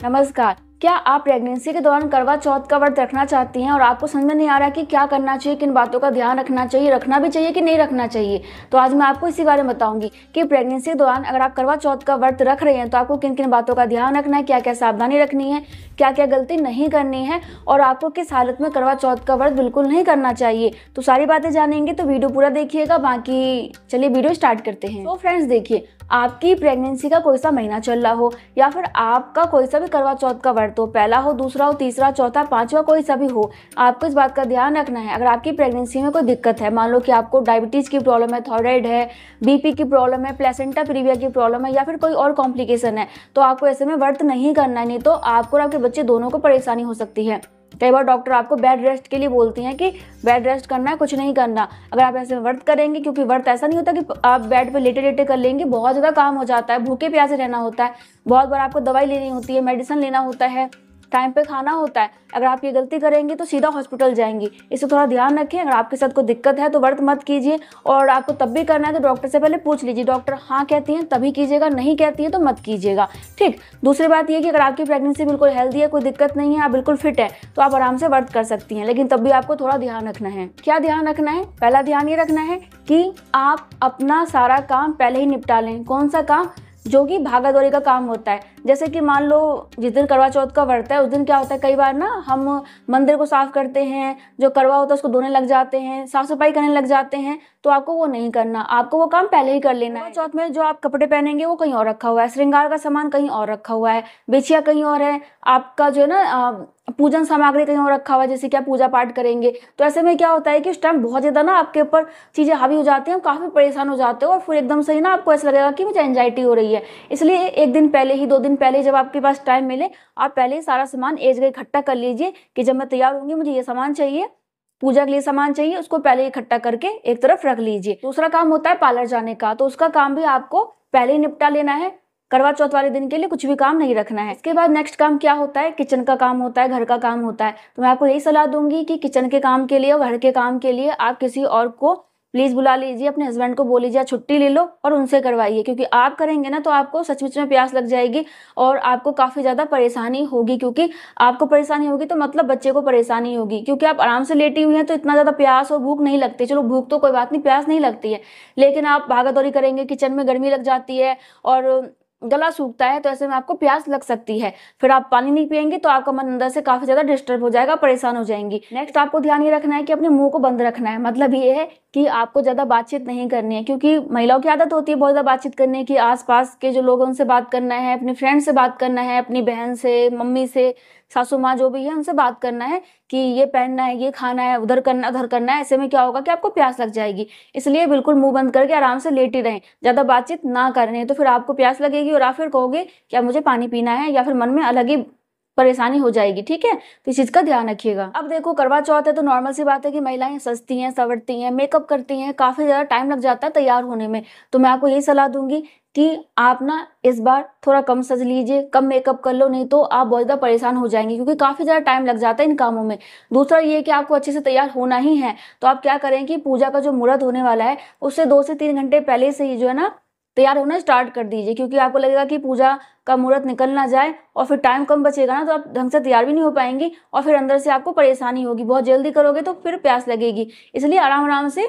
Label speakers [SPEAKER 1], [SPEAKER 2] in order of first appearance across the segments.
[SPEAKER 1] नमस्कार। क्या आप प्रेगनेंसी के दौरान करवा चौथ का व्रत रखना चाहती हैं और आपको समझ में नहीं आ रहा कि क्या करना चाहिए, किन बातों का ध्यान रखना चाहिए, रखना भी चाहिए कि नहीं रखना चाहिए? तो आज मैं आपको इसी बारे में बताऊंगी कि प्रेगनेंसी के दौरान अगर आप करवा चौथ का व्रत रख रहे हैं तो आपको किन किन बातों का ध्यान रखना है, क्या क्या सावधानी रखनी है, क्या क्या गलती नहीं करनी है और आपको किस हालत में करवा चौथ का व्रत बिल्कुल नहीं करना चाहिए। तो सारी बातें जानेंगे तो वीडियो पूरा देखिएगा। बाकी चलिए वीडियो स्टार्ट करते हैं। तो फ्रेंड्स देखिए, आपकी प्रेगनेंसी का कोई सा महीना चल रहा हो या फिर आपका कोई सा भी करवा चौथ का व्रत हो, पहला हो, दूसरा हो, तीसरा, चौथा, पांचवा, कोई सा भी हो, आपको इस बात का ध्यान रखना है। अगर आपकी प्रेगनेंसी में कोई दिक्कत है, मान लो कि आपको डायबिटीज की प्रॉब्लम है, थायराइड है, बीपी की प्रॉब्लम है, प्लेसेंटा प्रीविया की प्रॉब्लम है या फिर कोई और कॉम्प्लिकेशन है, तो आपको ऐसे में व्रत नहीं करना है, नहीं तो आपको और आपके बच्चे दोनों को परेशानी हो सकती है। कई बार डॉक्टर आपको बेड रेस्ट के लिए बोलती हैं कि बेड रेस्ट करना है, कुछ नहीं करना। अगर आप ऐसे व्रत करेंगे, क्योंकि व्रत ऐसा नहीं होता कि आप बेड पे लेटे लेटे कर लेंगे, बहुत ज़्यादा काम हो जाता है, भूखे प्यासे रहना होता है, बहुत बार आपको दवाई लेनी होती है, मेडिसिन लेना होता है, टाइम पे खाना होता है। अगर आप ये गलती करेंगे तो सीधा हॉस्पिटल जाएंगी। इसे थोड़ा ध्यान रखें। अगर आपके साथ कोई दिक्कत है तो व्रत मत कीजिए, और आपको तब भी करना है तो डॉक्टर से पहले पूछ लीजिए, डॉक्टर हाँ कहती हैं तभी कीजिएगा, नहीं कहती है तो मत कीजिएगा। ठीक। दूसरी बात ये कि अगर आपकी प्रेगनेंसी बिल्कुल हेल्दी है, कोई दिक्कत नहीं है, आप बिल्कुल फिट है, तो आप आराम से व्रत कर सकती हैं, लेकिन तब भी आपको थोड़ा ध्यान रखना है। क्या ध्यान रखना है? पहला ध्यान ये रखना है कि आप अपना सारा काम पहले ही निपटा लें। कौन सा काम? जो कि भागा दौड़ी का काम होता है। जैसे कि मान लो जिस दिन करवा चौथ का व्रत है उस दिन क्या होता है, कई बार ना हम मंदिर को साफ करते हैं, जो करवा होता है उसको धोने लग जाते हैं, साफ सफाई करने लग जाते हैं, तो आपको वो नहीं करना, आपको वो काम पहले ही कर लेना है। चौथ में जो आप कपड़े पहनेंगे वो कहीं और रखा हुआ है, श्रृंगार का सामान कहीं और रखा हुआ है, बिछिया कहीं और है, आपका जो है ना पूजन सामग्री कहीं और रखा हुआ है, जैसे कि आप पूजा पाठ करेंगे। तो ऐसे में क्या होता है कि उस टाइम बहुत ज़्यादा ना आपके ऊपर चीज़ें हावी हो जाती हैं, काफ़ी परेशान हो जाते हो और फिर एकदम से ही ना आपको ऐसा लगेगा कि मुझे एंजाइटी हो रही है। इसलिए एक दिन पहले ही, 2 दिन पहले, जब आपके पास टाइम मिले, आप पहले ही सारा सामान एक जगह इकट्ठा कर लीजिए कि जब मैं तैयार होंगी मुझे ये सामान चाहिए, पूजा के लिए सामान चाहिए, उसको पहले इकट्ठा करके एक तरफ रख लीजिए। दूसरा काम होता है पार्लर जाने का, तो उसका काम भी आपको पहले ही निपटा लेना है। करवा चौथ वाले दिन के लिए कुछ भी काम नहीं रखना है। इसके बाद नेक्स्ट काम क्या होता है? किचन का काम होता है, घर का काम होता है। तो मैं आपको यही सलाह दूंगी कि किचन के काम के लिए और घर के काम के लिए आप किसी और को प्लीज बुला लीजिए, अपने हस्बैंड को बोल लीजिए, छुट्टी ले लो और उनसे करवाइए, क्योंकि आप करेंगे ना तो आपको सचमुच में प्यास लग जाएगी और आपको काफी ज्यादा परेशानी होगी, क्योंकि आपको परेशानी होगी तो मतलब बच्चे को परेशानी होगी, क्योंकि आप आराम से लेटी हुई हैं तो इतना ज्यादा प्यास और भूख नहीं लगती। चलो भूख तो कोई बात नहीं, प्यास नहीं लगती है, लेकिन आप भागा दौड़ी करेंगे, किचन में गर्मी लग जाती है और गला सूखता है, तो ऐसे में आपको प्यास लग सकती है। फिर आप पानी नहीं पिएंगे तो आपका मन अंदर से काफी ज्यादा डिस्टर्ब हो जाएगा, परेशान हो जाएंगी। नेक्स्ट आपको ध्यान ये रखना है कि अपने मुंह को बंद रखना है। मतलब ये है कि आपको ज्यादा बातचीत नहीं करनी है, क्योंकि महिलाओं की आदत होती है बहुत ज्यादा बातचीत करने की। आसपास के जो लोग उनसे बात करना है, अपनी फ्रेंड से बात करना है, अपनी बहन से, मम्मी से, सासू माँ जो भी है उनसे बात करना है कि ये पहनना है, ये खाना है, उधर करना, उधर करना है। ऐसे में क्या होगा कि आपको प्यास लग जाएगी। इसलिए बिल्कुल मुंह बंद करके आराम से लेटी रहें, ज्यादा बातचीत ना करें, तो फिर आपको प्यास लगेगी और आप फिर कहोगे क्या मुझे पानी पीना है, या फिर मन में अलग ही परेशानी हो जाएगी। ठीक है, तो इस चीज का ध्यान रखिएगा। अब देखो, करवा चौथ है तो नॉर्मल सी बात है कि महिलाएं सजती हैं, संवरती हैं, मेकअप करती हैं, काफी ज्यादा टाइम लग जाता है तैयार होने में। तो मैं आपको यही सलाह दूंगी कि आप ना इस बार थोड़ा कम सज लीजिए, कम मेकअप कर लो, नहीं तो आप बहुत ज़्यादा परेशान हो जाएंगे, क्योंकि काफ़ी ज़्यादा टाइम लग जाता है इन कामों में। दूसरा ये कि आपको अच्छे से तैयार होना ही है, तो आप क्या करें कि पूजा का जो मुहूर्त होने वाला है उससे 2 से 3 घंटे पहले से ही जो है ना तैयार होना स्टार्ट कर दीजिए, क्योंकि आपको लगेगा कि पूजा का मुहूर्त निकल ना जाए और फिर टाइम कम बचेगा ना, तो आप ढंग से तैयार भी नहीं हो पाएंगी और फिर अंदर से आपको परेशानी होगी। बहुत जल्दी करोगे तो फिर प्यास लगेगी। इसलिए आराम आराम से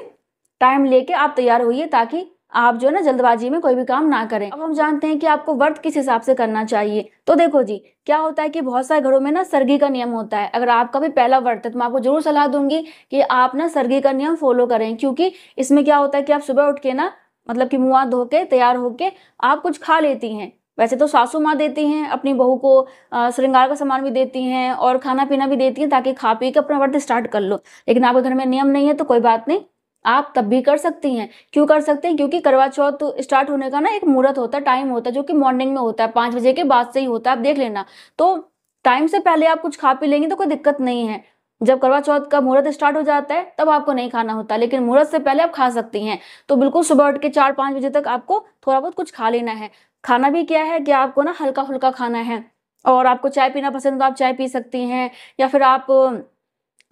[SPEAKER 1] टाइम लेके आप तैयार होइए, ताकि आप जो है ना जल्दबाजी में कोई भी काम ना करें। अब हम जानते हैं कि आपको व्रत किस हिसाब से करना चाहिए। तो देखो जी, क्या होता है कि बहुत सारे घरों में ना सरगी का नियम होता है। अगर आपका भी पहला व्रत है तो मैं आपको जरूर सलाह दूंगी कि आप ना सरगी का नियम फॉलो करें, क्योंकि इसमें क्या होता है कि आप सुबह उठ के ना, मतलब कि मुंह हाथ धो के तैयार होके आप कुछ खा लेती हैं। वैसे तो सासू माँ देती हैं अपनी बहू को, श्रृंगार का सामान भी देती हैं और खाना पीना भी देती हैं, ताकि खा पी के अपना व्रत स्टार्ट कर लो। लेकिन आपके घर में नियम नहीं है तो कोई बात नहीं, आप तब भी कर सकती हैं। क्यों कर सकते हैं? क्योंकि करवा चौथ स्टार्ट होने का ना एक मुहूर्त होता है, टाइम होता है, जो कि मॉर्निंग में होता है, 5 बजे के बाद से ही होता है, आप देख लेना। तो टाइम से पहले आप कुछ खा पी लेंगे तो कोई दिक्कत नहीं है। जब करवा चौथ का मुहूर्त स्टार्ट हो जाता है तब आपको नहीं खाना होता, लेकिन मुहूर्त से पहले आप खा सकती हैं। तो बिल्कुल सुबह उठ के 4-5 बजे तक आपको थोड़ा बहुत कुछ खा लेना है। खाना भी क्या है कि आपको ना हल्का फुल्का खाना है, और आपको चाय पीना पसंद है तो आप चाय पी सकती हैं, या फिर आप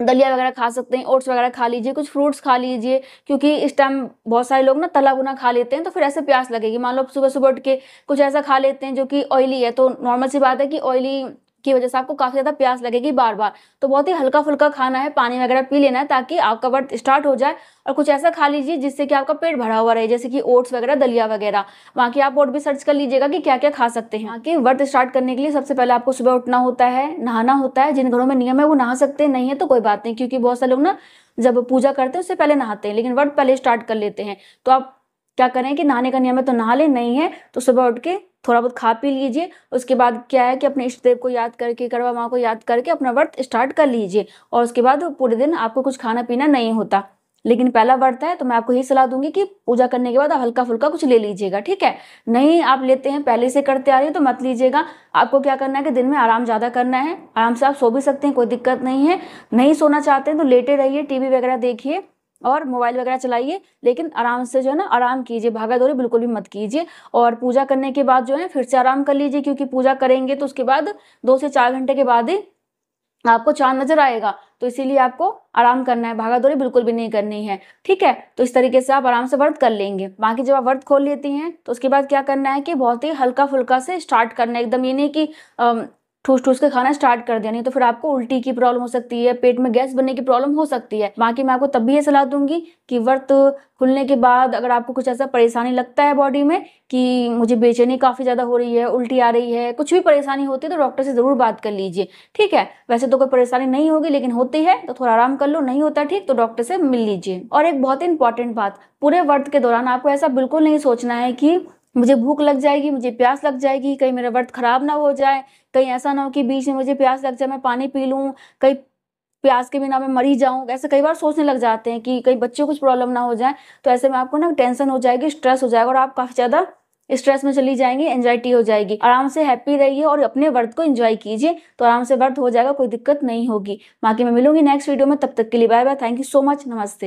[SPEAKER 1] दलिया वगैरह खा सकते हैं, ओट्स वगैरह खा लीजिए, कुछ फ्रूट्स खा लीजिए, क्योंकि इस टाइम बहुत सारे लोग ना तला भुना खा लेते हैं, तो फिर ऐसे प्यास लगेगी। मान लो सुबह सुबह उठ के कुछ ऐसा खा लेते हैं जो कि ऑयली है, तो नॉर्मल सी बात है कि ऑयली की वजह से आपको काफ़ी ज़्यादा प्यास लगेगी बार बार। तो बहुत ही हल्का फुल्का खाना है, पानी वगैरह पी लेना है ताकि आपका व्रत स्टार्ट हो जाए। और कुछ ऐसा खा लीजिए जिससे कि आपका पेट भरा हुआ रहे, जैसे कि ओट्स वगैरह, दलिया वगैरह। वहाँ की आप बोर्ड भी सर्च कर लीजिएगा कि क्या क्या खा सकते हैं। वहाँ के व्रत स्टार्ट करने के लिए सबसे पहले आपको सुबह उठना होता है, नहाना होता है। जिन घरों में नियम है वो नहा सकते हैं, नहीं है तो कोई बात नहीं, क्योंकि बहुत सारे लोग ना जब पूजा करते हैं उससे पहले नहाते हैं, लेकिन व्रत पहले स्टार्ट कर लेते हैं। तो आप क्या करें कि नहाने का नियम है तो नहा लें, नहीं है तो सुबह उठ के थोड़ा बहुत खा पी लीजिए। उसके बाद क्या है कि अपने इष्ट देव को याद करके, करवा माँ को याद करके अपना व्रत स्टार्ट कर लीजिए। और उसके बाद पूरे दिन आपको कुछ खाना पीना नहीं होता। लेकिन पहला व्रत है तो मैं आपको यही सलाह दूंगी कि पूजा करने के बाद आप हल्का फुल्का कुछ ले लीजिएगा, ठीक है। नहीं आप लेते हैं, पहले से करते आ रही है तो मत लीजिएगा। आपको क्या करना है कि दिन में आराम ज़्यादा करना है। आराम से आप सो भी सकते हैं, कोई दिक्कत नहीं है। नहीं सोना चाहते हैं तो लेटे रहिए, टीवी वगैरह देखिए और मोबाइल वगैरह चलाइए, लेकिन आराम से जो है ना आराम कीजिए, भागा दौड़ी बिल्कुल भी मत कीजिए। और पूजा करने के बाद जो है फिर से आराम कर लीजिए, क्योंकि पूजा करेंगे तो उसके बाद 2 से 4 घंटे के बाद ही आपको चांद नजर आएगा। तो इसीलिए आपको आराम करना है, भागा दौड़ी बिल्कुल भी नहीं करनी है, ठीक है। तो इस तरीके से आप आराम से व्रत कर लेंगे। बाकी जब आप व्रत खोल लेती हैं तो उसके बाद क्या करना है कि बहुत ही हल्का फुल्का से स्टार्ट करना है, एकदम ये नहीं कि ठूस ठूस के खाना स्टार्ट कर दिया, नहीं तो फिर आपको उल्टी की प्रॉब्लम हो सकती है, पेट में गैस बनने की प्रॉब्लम हो सकती है। बाकी मैं आपको तब भी ये सलाह दूंगी कि व्रत खुलने के बाद अगर आपको कुछ ऐसा परेशानी लगता है बॉडी में कि मुझे बेचैनी काफ़ी ज़्यादा हो रही है, उल्टी आ रही है, कुछ भी परेशानी होती है तो डॉक्टर से ज़रूर बात कर लीजिए, ठीक है। वैसे तो कोई परेशानी नहीं होगी, लेकिन होती है तो थोड़ा आराम कर लो, नहीं होता ठीक तो डॉक्टर से मिल लीजिए। और एक बहुत ही इंपॉर्टेंट बात, पूरे व्रत के दौरान आपको ऐसा बिल्कुल नहीं सोचना है कि मुझे भूख लग जाएगी, मुझे प्यास लग जाएगी, कहीं मेरा व्रत खराब ना हो जाए, कहीं ऐसा ना हो कि बीच में मुझे प्यास लग जाए मैं पानी पी लूँ, कहीं प्यास के बिना मैं मरी जाऊँ। ऐसे कई बार सोचने लग जाते हैं कि कहीं बच्चों को कुछ प्रॉब्लम ना हो जाए। तो ऐसे में आपको ना टेंशन हो जाएगी, स्ट्रेस हो जाएगा और आप काफ़ी ज़्यादा स्ट्रेस में चली जाएंगी, एंजाइटी हो जाएगी। आराम से हैप्पी रहिए और अपने व्रत को एंजॉय कीजिए, तो आराम से व्रत हो जाएगा, कोई दिक्कत नहीं होगी। बाकी मैं मिलूंगी नेक्स्ट वीडियो में, तब तक के लिए bye bye, thank you so much, नमस्ते।